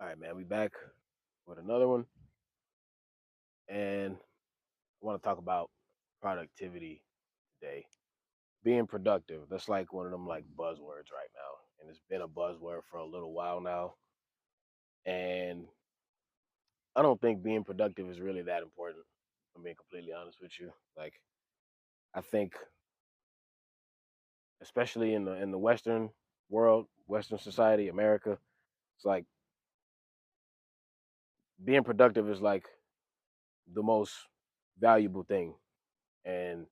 All right, man, we back with another one, and I want to talk about productivity today. Being productive, that's like one of them like buzzwords right now, and it's been a buzzword for a little while now. And I don't think being productive is really that important. I'm being completely honest with you. Like, I think, especially in the Western world, Western society, America, it's like being productive is like the most valuable thing, and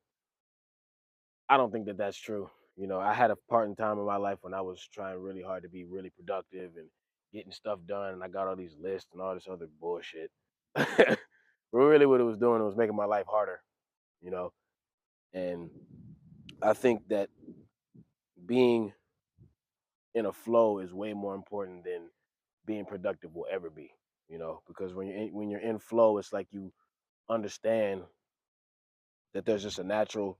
I don't think that that's true. I had a part in time in my life when I was trying really hard to be really productive and getting stuff done, and I got all these lists and all this other bullshit. But really, what it was doing, it was making my life harder, you know. And I think that being in a flow is way more important than being productive will ever be, because when you're in flow, it's like you understand that there's just a natural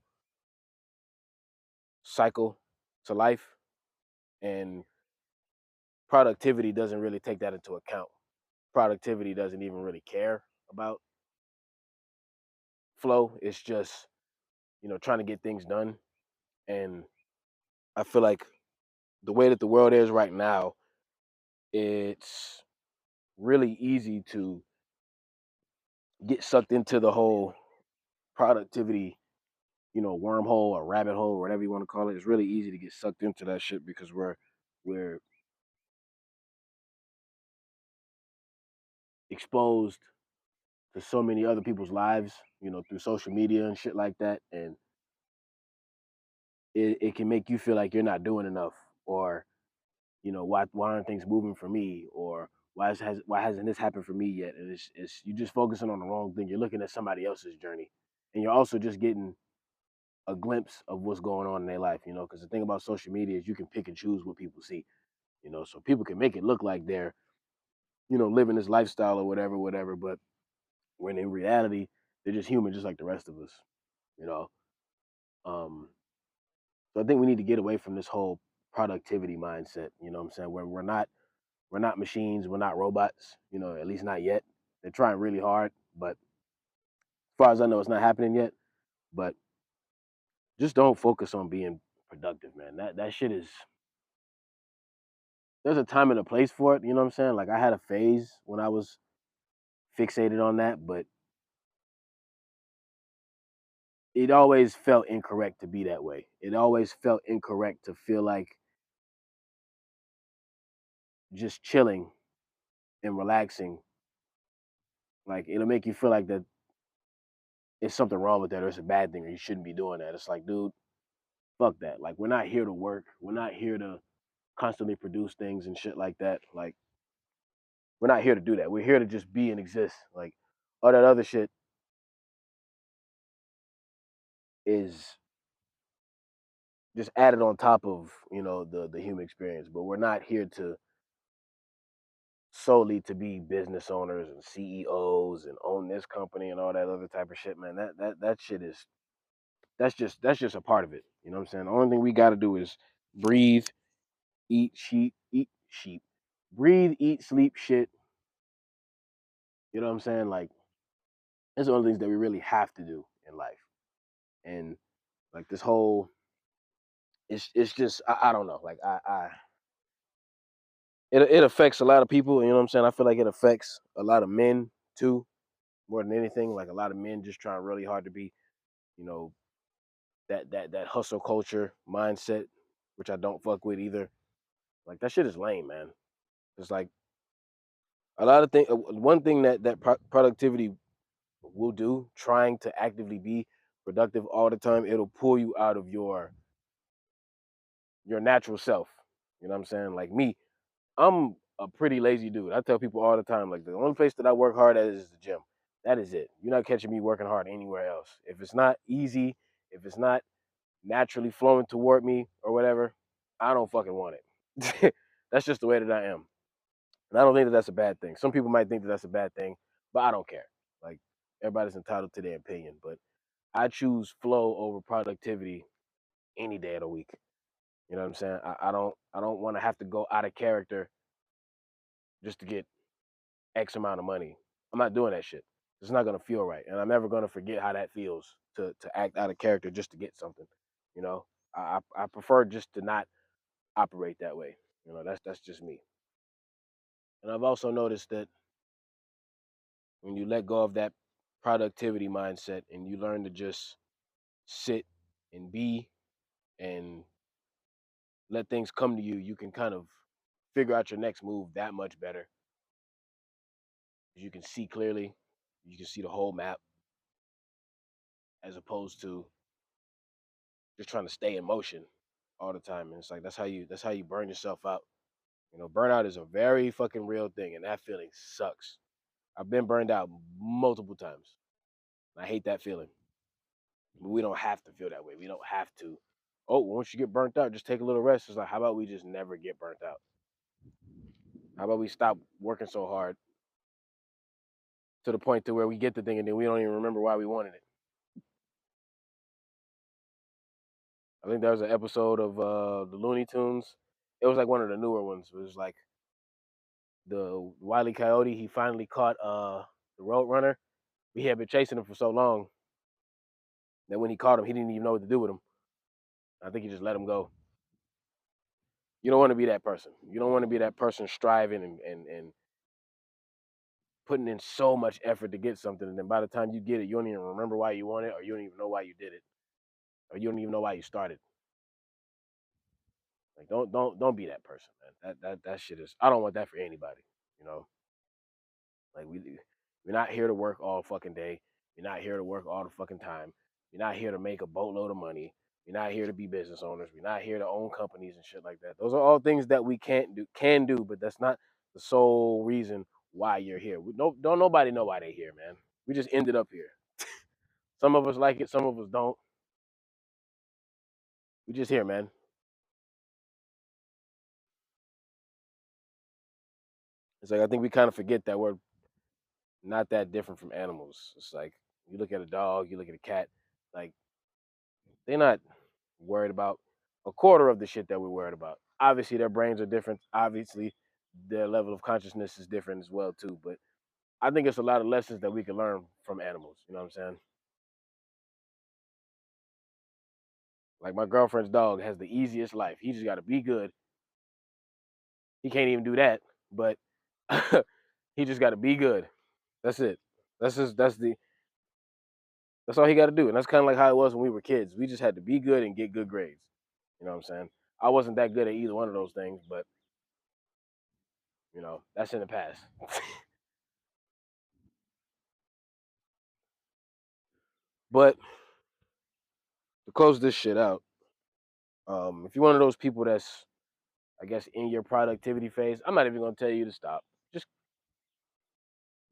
cycle to life, and productivity doesn't really take that into account. Productivity doesn't even really care about flow. It's just, trying to get things done. And I feel like the way that the world is right now, it's really easy to get sucked into the whole productivity, wormhole or rabbit hole, or whatever you want to call it. It's really easy to get sucked into that shit because we're exposed to so many other people's lives, through social media and shit like that. And it can make you feel like you're not doing enough, or why aren't things moving for me, or why hasn't this happened for me yet? And it's you just focusing on the wrong thing. You're looking at somebody else's journey, and you're also just getting a glimpse of what's going on in their life. Because the thing about social media is you can pick and choose what people see. So people can make it look like they're living this lifestyle or whatever, whatever. But when in reality they're just human, just like the rest of us. You know. Um, so I think we need to get away from this whole productivity mindset. You know what I'm saying? Where we're not machines, we're not robots, at least not yet. They're trying really hard, but as far as I know, it's not happening yet. But just don't focus on being productive, man. That shit is there's a time and a place for it, you know what I'm saying? Like I had a phase when I was fixated on that, but it always felt incorrect to be that way. It always felt incorrect to feel like just chilling and relaxing. Like it'll make you feel like that it's something wrong with that or it's a bad thing or you shouldn't be doing that. It's like, dude, fuck that. Like we're not here to work. We're not here to constantly produce things and shit like that. Like we're not here to do that. We're here to just be and exist. Like all that other shit is just added on top of the human experience. But we're not here to solely to be business owners and CEOs and own this company and all that other type of shit, man. That shit is that's just a part of it. You know what I'm saying? The only thing we got to do is breathe, eat sheep, breathe, eat, sleep, shit. You know what I'm saying? Like it's the only things that we really have to do in life. And like this whole, it's just I don't know. Like it affects a lot of people. You know what I'm saying? I feel like it affects a lot of men too, more than anything. Like a lot of men just trying really hard to be, you know, that hustle culture mindset, which I don't fuck with either. Like that shit is lame, man. It's like a lot of things. One thing that productivity will do, trying to actively be productive all the time, it'll pull you out of your natural self. You know what I'm saying? Like me, I'm a pretty lazy dude. I tell people all the time, like the only place that I work hard at is the gym. That is it. You're not catching me working hard anywhere else. If it's not easy, if it's not naturally flowing toward me or whatever, I don't fucking want it. That's just the way that I am. And I don't think that that's a bad thing. Some people might think that that's a bad thing, but I don't care. Like everybody's entitled to their opinion, but I choose flow over productivity any day of the week. You know what I'm saying? I don't want to have to go out of character just to get X amount of money. I'm not doing that shit. It's not gonna feel right, and I'm never gonna forget how that feels to act out of character just to get something. You know, I prefer just to not operate that way. You know, that's just me. And I've also noticed that when you let go of that productivity mindset and you learn to just sit and be and let things come to you, you can kind of figure out your next move that much better. You can see clearly, you can see the whole map as opposed to just trying to stay in motion all the time. And it's like that's how you burn yourself out. You know, burnout is a very fucking real thing, and that feeling sucks. I've been burned out multiple times. I hate that feeling. But we don't have to feel that way. We don't have to. Oh, once you get burnt out, just take a little rest. It's like, how about we just never get burnt out? How about we stop working so hard to the point to where we get the thing and then we don't even remember why we wanted it? I think there was an episode of the Looney Tunes. It was like one of the newer ones. It was like the Wile E. Coyote. He finally caught the Road Runner. He had been chasing him for so long that when he caught him, he didn't even know what to do with him. I think he just let him go. You don't want to be that person. You don't want to be that person striving and putting in so much effort to get something, and then by the time you get it, you don't even remember why you want it, or you don't even know why you did it, or you don't even know why you started. Like don't be that person, man. That shit is. I don't want that for anybody. You know, like we're not here to work all fucking day. You're not here to work all the fucking time. You're not here to make a boatload of money. You're not here to be business owners. We're not here to own companies and shit like that. Those are all things that we can do, but that's not the sole reason why you're here. Don't nobody know why they're here, man. We just ended up here. Some of us like it, some of us don't. We just here, man. It's like I think we kind of forget that we're not that different from animals. It's like you look at a dog, you look at a cat, like they're not worried about a quarter of the shit that we're worried about. Obviously, their brains are different. Obviously, their level of consciousness is different as well too. But I think it's a lot of lessons that we can learn from animals. You know what I'm saying? Like my girlfriend's dog has the easiest life. He just got to be good. He can't even do that, but he just got to be good. That's it. That's all he got to do. And that's kind of like how it was when we were kids. We just had to be good and get good grades. You know what I'm saying? I wasn't that good at either one of those things, but that's in the past. But to close this shit out, if you're one of those people that's, I guess, in your productivity phase, I'm not even gonna tell you to stop. Just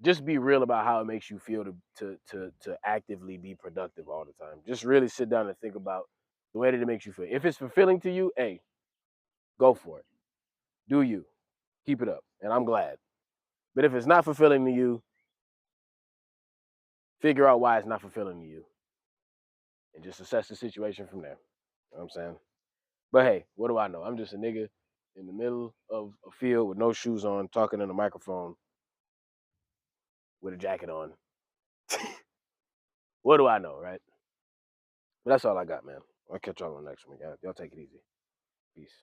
just be real about how it makes you feel to actively be productive all the time. Just really sit down and think about the way that it makes you feel. If it's fulfilling to you, hey, go for it. Do you. Keep it up. And I'm glad. But if it's not fulfilling to you, figure out why it's not fulfilling to you. And just assess the situation from there. You know what I'm saying? But hey, what do I know? I'm just a nigga in the middle of a field with no shoes on, talking in a microphone with a jacket on. What do I know, right? But that's all I got, man. I'll catch y'all on the next one, guys. Y'all take it easy. Peace.